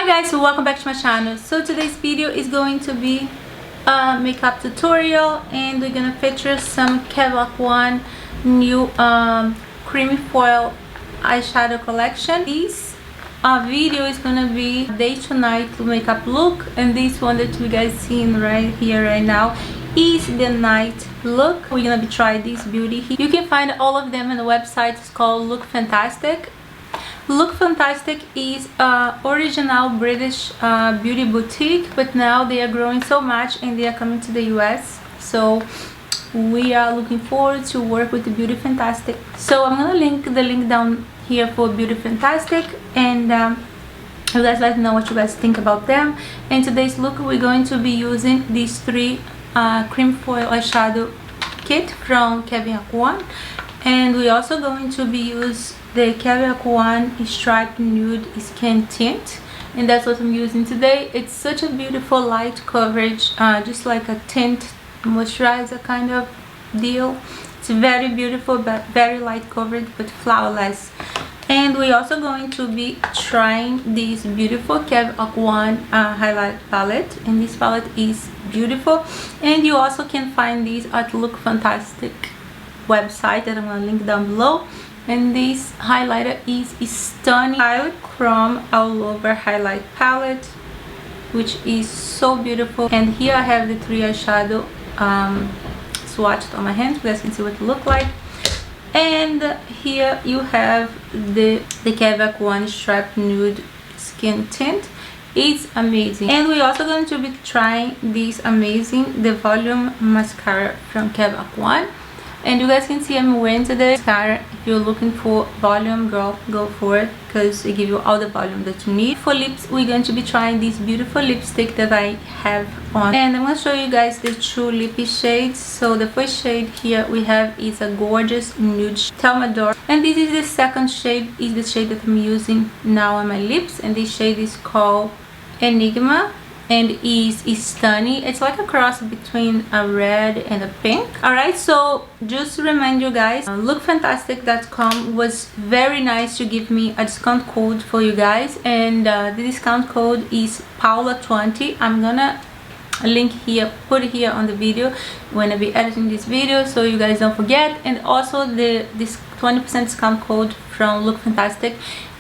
Hi guys, welcome back to my channel. So today's video is going to be a makeup tutorial, and we're gonna feature some Kevyn Aucoin new creamy foil eyeshadow collection. This video is gonna be day to night makeup look, and this one that you guys seeing right here right now is the night look. We're gonna be trying this beauty here. You can find all of them on the website. It's called Lookfantastic. Lookfantastic is original British beauty boutique, but now they are growing so much and they are coming to the US, so we are looking forward to work with the Beauty Fantastic. So I'm gonna link the link down here for Beauty Fantastic, and you guys let me know what you guys think about them. In today's look, we're going to be using these three cream foil eyeshadow kit from Kevyn Aucoin, and we're also going to be use the Kevyn Aucoin Striped Nude Skin Tint, and that's what I'm using today. It's such a beautiful light coverage, just like a tint moisturizer kind of deal. It's very beautiful but very light coverage but flawless. And we're also going to be trying this beautiful Kevyn Aucoin highlight palette, and this palette is beautiful, and you also can find these at Lookfantastic website that I'm going to link down below. And this highlighter is stunning. Kaleidochrome all over highlight palette, which is so beautiful. And here I have the three eyeshadow swatched on my hands. You guys can see what it look like. And here you have the Kevyn Aucoin Striped Nude Skin Tint. It's amazing. And we're also going to be trying this amazing the volume mascara from Kevyn Aucoin. And you guys can see I'm wearing today mascara. If you're looking for volume, girl, go for it, because it gives you all the volume that you need. For lips, we're going to be trying this beautiful lipstick that I have on, and I'm going to show you guys the two lippy shades. So the first shade here we have is a gorgeous nude Thelmador, and this is the second shade, is the shade that I'm using now on my lips, and this shade is called Enigma and is stunning. It's like a cross between a red and a pink. Alright, so just to remind you guys, lookfantastic.com was very nice to give me a discount code for you guys, and the discount code is Paula20. I'm gonna link here, put it here on the video when I be editing this video, so you guys don't forget. And also this 20% discount code from Lookfantastic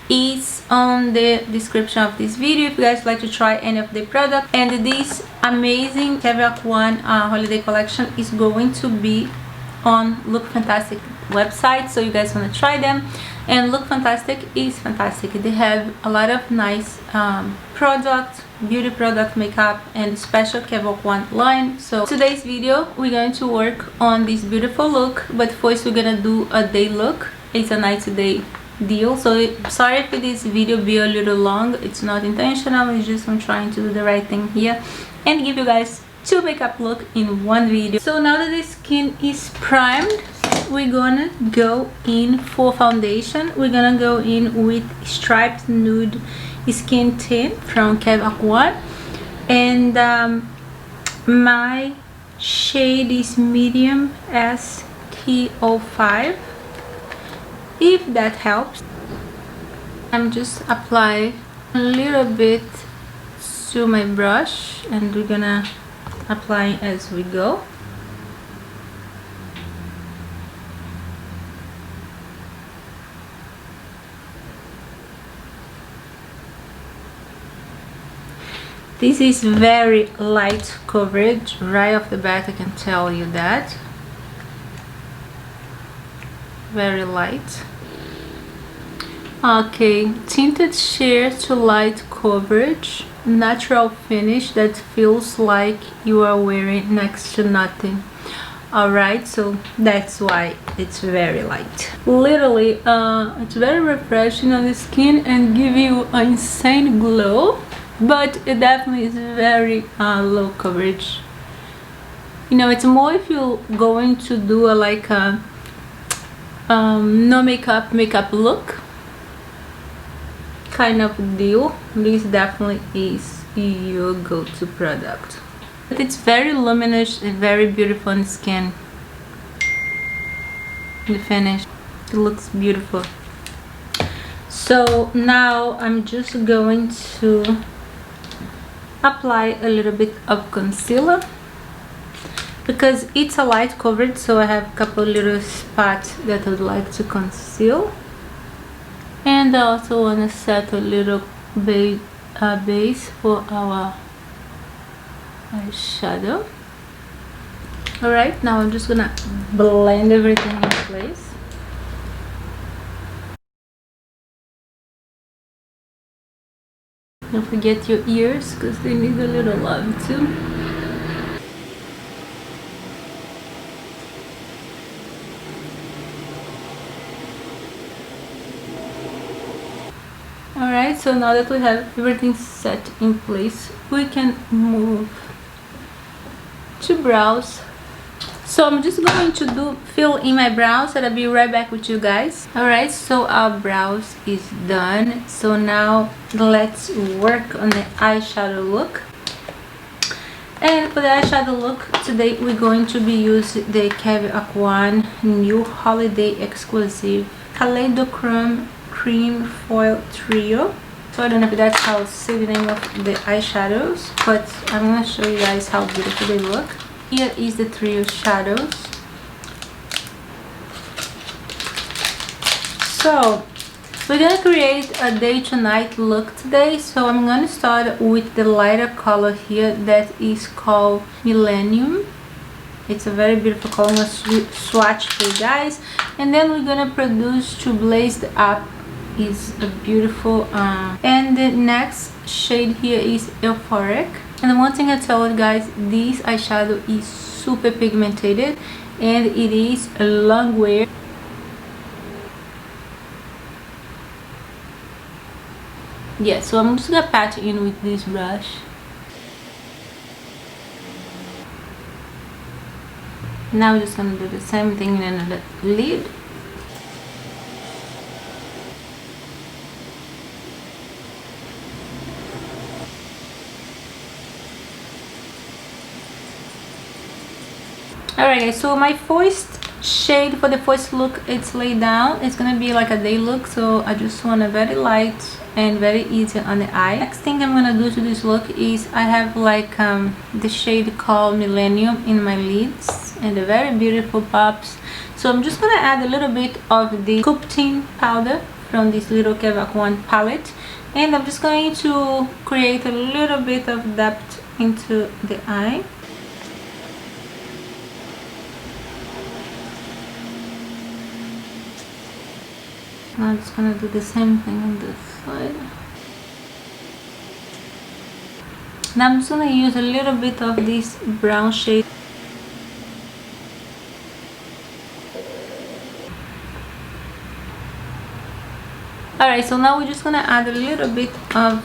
is on the description of this video if you guys like to try any of the product. And this amazing Kevyn Aucoin holiday collection is going to be on Lookfantastic website, so you guys want to try them. And Lookfantastic is fantastic. They have a lot of nice product, beauty product, makeup, and special Kevyn Aucoin line. So today's video we're going to work on this beautiful look, but first we're gonna do a day look. It's a night to day deal, so sorry if this video be a little long. It's not intentional, it's just I'm trying to do the right thing here and give you guys two makeup look in one video. So now that the skin is primed, we're gonna go in for foundation. We're gonna go in with Striped Nude Skin Tint from Kevyn Aucoin, and my shade is medium ST05, if that helps. I'm just apply a little bit to my brush, and we're gonna apply as we go. This is very light coverage right off the bat, I can tell you that. Very light. Okay, tinted sheer to light coverage, natural finish that feels like you are wearing next to nothing. Alright, so that's why it's very light. Literally, it's very refreshing on the skin and give you an insane glow, but it definitely is very low coverage. You know, it's more if you're going to do a like a no makeup look kind of deal. This definitely is your go-to product. But it's very luminous and very beautiful on the skin. The finish, it looks beautiful. So now I'm just going to apply a little bit of concealer because it's a light coverage, so I have a couple little spots that I would like to conceal. And I also want to set a little base for our eyeshadow. Alright, now I'm just gonna blend everything in place. Don't forget your ears because they need a little love too. Alright, so now that we have everything set in place, we can move to brows. So I'm just going to fill in my brows and I'll be right back with you guys. Alright, so our brows is done. So now let's work on the eyeshadow look. And for the eyeshadow look, today we're going to be using the Kevyn Aucoin new holiday exclusive Kaleidochrome cream foil trio. So I don't know if that's how to say the name of the eyeshadows, but I'm gonna show you guys how beautiful they look. Here is the trio shadows. So we're gonna create a day to night look today. So I'm gonna start with the lighter color here that is called Millennium. It's a very beautiful color. I'm gonna swatch for you guys, and then we're gonna produce to blaze up is a beautiful and the next shade here is Euphoric. And one thing I tell you guys, this eyeshadow is super pigmented and it is a long wear. Yeah, so I'm just gonna pat in with this brush. Now we're just gonna do the same thing in another lid. Alright, so my first shade for the first look, it's laid down. It's gonna be like a day look, so I just want a very light and very easy on the eye. Next thing I'm gonna do to this look is I have like the shade called Millennium in my lids and the very beautiful pops. So I'm just gonna add a little bit of the sculpting powder from this little Kevyn Aucoin palette, and I'm just going to create a little bit of depth into the eye. I'm just gonna do the same thing on this side. Now I'm just gonna use a little bit of this brown shade. Alright, so now we're just gonna add a little bit of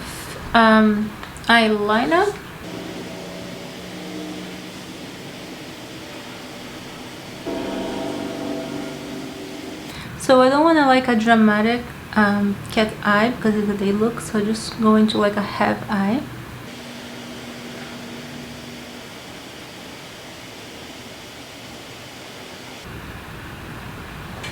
eyeliner. So I don't want to like a dramatic cat eye because it's a day look, so just go into like a half eye.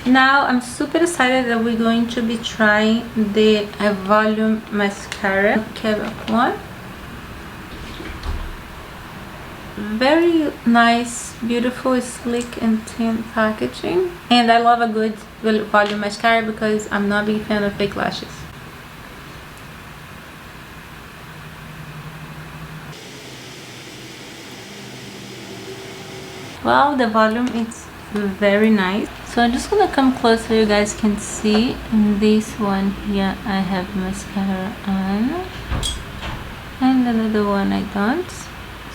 Now I'm super excited that we're going to be trying the volume mascara Kevyn Aucoin. Very nice, beautiful, sleek and thin packaging, and I love a good volume mascara because I'm not a big fan of fake lashes. Wow, the volume is very nice. So I'm just gonna come close so you guys can see. In this one here I have mascara on, and another one I don't.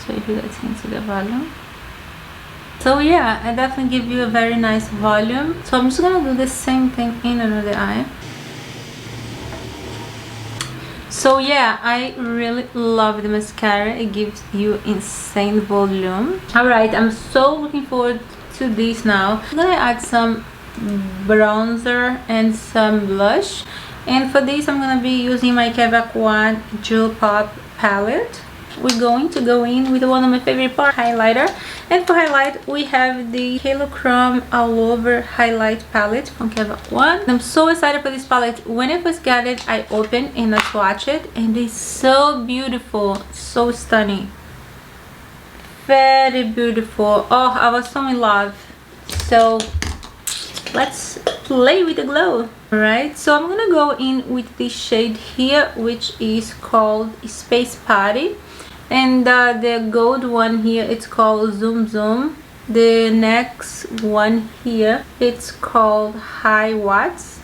So if you guys can see the volume. So yeah, I definitely give you a very nice volume. So I'm just gonna do the same thing in another eye. So yeah, I really love the mascara. It gives you insane volume. Alright, I'm so looking forward to this now. I'm gonna add some bronzer and some blush. And for this I'm gonna be using my Kevyn Aucoin Jewel Pop palette. we're going to go in with one of my favorite parts, highlighter. And for highlight, we have the Kaleidochrome All Over Highlight Palette from Kevyn Aucoin. I'm so excited for this palette. When I first got it, I opened and I swatched it, and it's so beautiful, so stunning, very beautiful. Oh, I was so in love. So let's play with the glow. Alright, so I'm gonna go in with this shade here, which is called Space Party, and the gold one here, it's called Zoom Zoom. The next one here, it's called High Watts,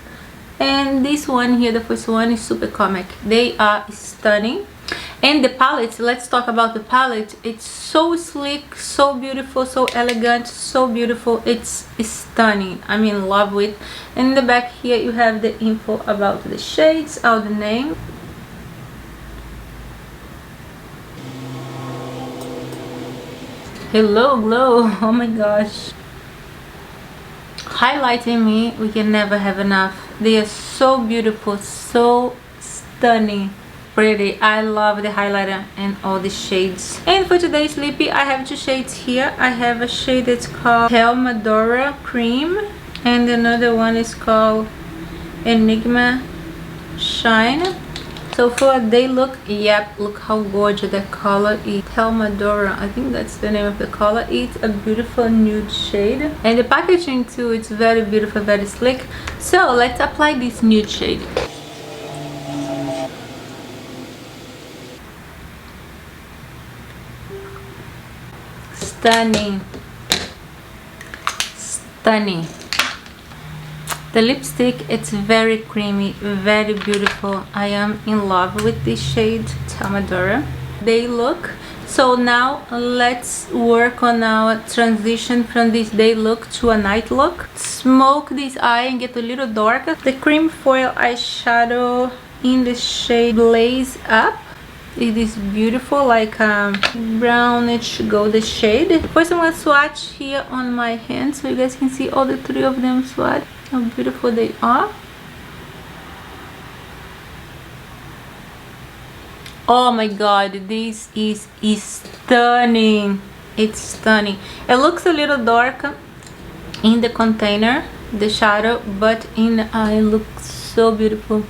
and this one here, the first one, is Super Comic. They are stunning. And the palette, let's talk about the palette. It's so sleek, so beautiful, so elegant, so beautiful. It's stunning. I'm in love with. In the back here, you have the info about the shades, all the name. Hello, glow. Oh my gosh. Highlighting me, we can never have enough. They are so beautiful, so stunning. Pretty. I love the highlighter and all the shades. And for today's lippy, I have two shades here. I have a shade that's called Helmadora Cream, and another one is called Enigma Shine. So for a day look, yep, look how gorgeous that color is. Helmadora, I think that's the name of the color. It's a beautiful nude shade, and the packaging too, it's very beautiful, very slick. So let's apply this nude shade. Stunning, stunning. The lipstick, it's very creamy, very beautiful. I am in love with this shade, Helmadora. Day look. So now let's work on our transition from this day look to a night look. Smoke this eye and get a little darker. The cream foil eyeshadow in the shade Blaze Up. It is beautiful, like brownish goldish shade. First I'm going to swatch here on my hand so you guys can see all the three of them swatch, how beautiful they are. Oh my god, this is stunning. It's stunning. It looks a little darker in the container, the shadow, but in the eye it looks so beautiful.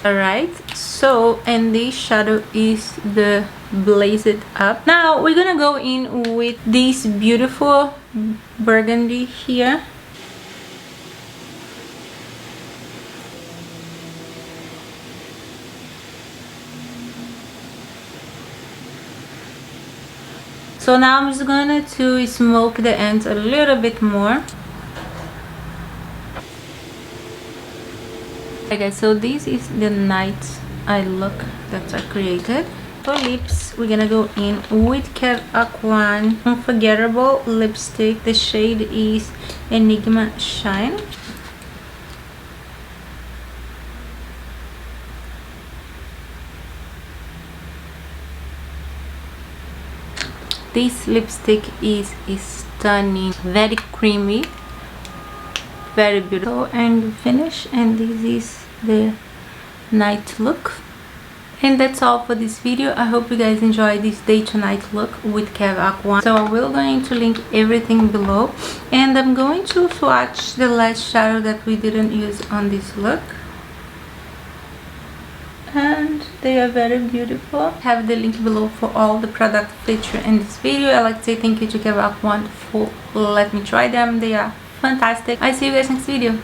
Alright, so, and this shadow is the Blaze It Up. Now we're gonna go in with this beautiful burgundy here. So now I'm just gonna to smoke the ends a little bit more. Okay, so this is the night eye look that I created. For lips, we're gonna go in with Kevyn Aucoin Unforgettable Lipstick. The shade is Enigma Shine. This lipstick is stunning, very creamy, very beautiful. And finish, and this is the night look. And that's all for this video. I hope you guys enjoyed this day to night look with Kevyn Aucoin. So I will going to link everything below, and I'm going to swatch the last shadow that we didn't use on this look, and they are very beautiful. I have the link below for all the product featured in this video. I like to say thank you to Kevyn Aucoin for letting me try them. They are fantastic. I see you guys next video.